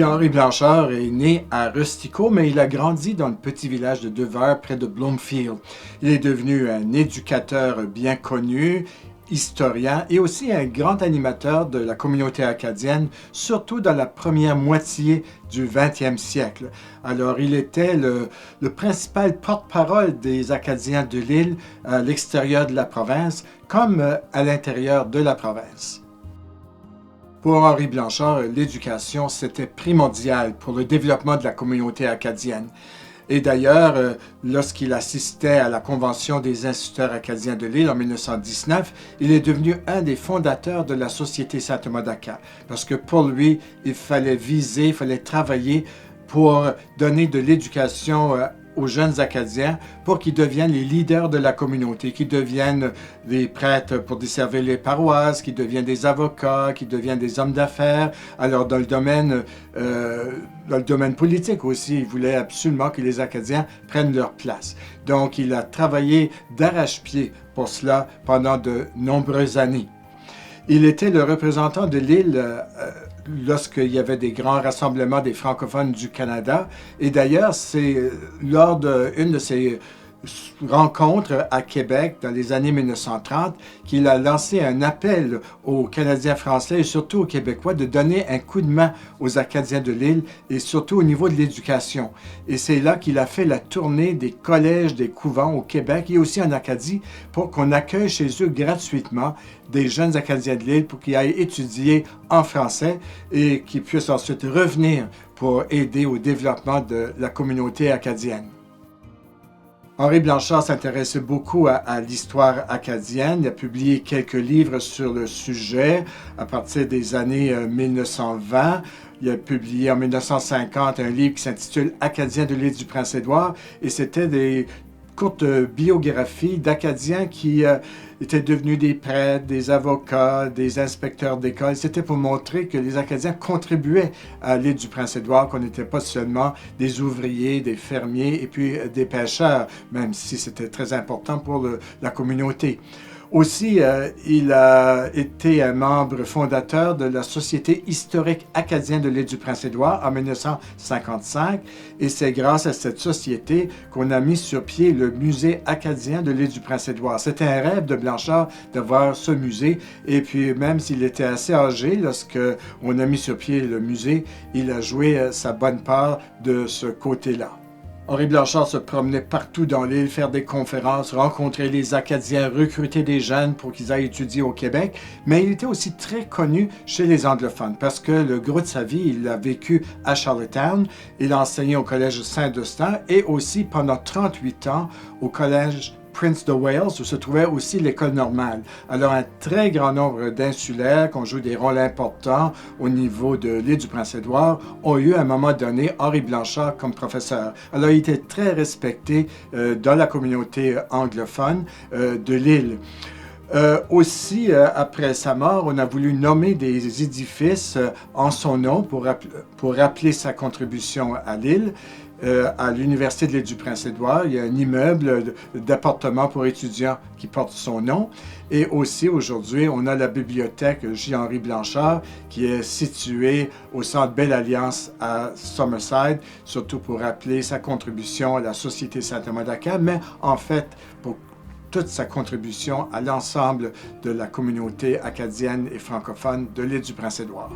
Henri Blanchard est né à Rustico, mais il a grandi dans le petit village de Devers, près de Bloomfield. Il est devenu un éducateur bien connu, historien et aussi un grand animateur de la communauté acadienne, surtout dans la première moitié du 20e siècle. Alors, il était le principal porte-parole des Acadiens de l'île à l'extérieur de la province, comme à l'intérieur de la province. Pour Henri Blanchard, l'éducation, c'était primordial pour le développement de la communauté acadienne. Et d'ailleurs, lorsqu'il assistait à la Convention des instituteurs acadiens de l'île en 1919, il est devenu un des fondateurs de la Société Saint-Thomas-d'Aca. Parce que pour lui, il fallait viser, il fallait travailler pour donner de l'éducation aux jeunes Acadiens pour qu'ils deviennent les leaders de la communauté, qu'ils deviennent des prêtres pour desservir les paroisses, qu'ils deviennent des avocats, qu'ils deviennent des hommes d'affaires. Alors dans le domaine politique aussi, il voulait absolument que les Acadiens prennent leur place. Donc il a travaillé d'arrache-pied pour cela pendant de nombreuses années. Il était le représentant de l'île lorsqu'il y avait des grands rassemblements des francophones du Canada. Et d'ailleurs, c'est lors d'une de ces rencontres à Québec dans les années 1930 qu'il a lancé un appel aux Canadiens français et surtout aux Québécois de donner un coup de main aux Acadiens de l'île et surtout au niveau de l'éducation. Et c'est là qu'il a fait la tournée des collèges, des couvents au Québec et aussi en Acadie pour qu'on accueille chez eux gratuitement des jeunes Acadiens de l'île pour qu'ils aillent étudier en français et qu'ils puissent ensuite revenir pour aider au développement de la communauté acadienne. Henri Blanchard s'intéressait beaucoup à l'histoire acadienne. Il a publié quelques livres sur le sujet à partir des années 1920. Il a publié en 1950 un livre qui s'intitule « Acadiens de l'île du Prince-Édouard » et c'était des courtes biographies d'Acadiens qui étaient devenus des prêtres, des avocats, des inspecteurs d'école. C'était pour montrer que les Acadiens contribuaient à l'île du Prince-Édouard, qu'on n'était pas seulement des ouvriers, des fermiers et puis des pêcheurs, même si c'était très important pour la communauté. Aussi, il a été un membre fondateur de la Société historique acadienne de l'île du Prince-Édouard en 1955 et c'est grâce à cette société qu'on a mis sur pied le musée acadien de l'île du Prince-Édouard. C'était un rêve de Blanchard de voir ce musée et puis même s'il était assez âgé lorsqu'on a mis sur pied le musée, il a joué sa bonne part de ce côté-là. Henri Blanchard se promenait partout dans l'île, faire des conférences, rencontrer les Acadiens, recruter des jeunes pour qu'ils aillent étudier au Québec, mais il était aussi très connu chez les anglophones parce que le gros de sa vie, il a vécu à Charlottetown, il a enseigné au Collège Saint-Eustache et aussi pendant 38 ans au Collège Prince de Wales, où se trouvait aussi l'école normale. Alors, un très grand nombre d'insulaires qui ont joué des rôles importants au niveau de l'île du Prince-Édouard ont eu à un moment donné Henri Blanchard comme professeur. Alors, il était très respecté dans la communauté anglophone de l'île. Aussi, après sa mort, on a voulu nommer des édifices en son nom pour rappeler sa contribution à l'île. À l'Université de l'île du Prince-Édouard, il y a un immeuble d'appartements pour étudiants qui porte son nom. Et aussi, aujourd'hui, on a la bibliothèque J-Henri Blanchard qui est située au Centre Belle-Alliance à Summerside, surtout pour rappeler sa contribution à la Société Saint-Thomas-d'Aca, mais en fait, pour toute sa contribution à l'ensemble de la communauté acadienne et francophone de l'île du Prince-Édouard.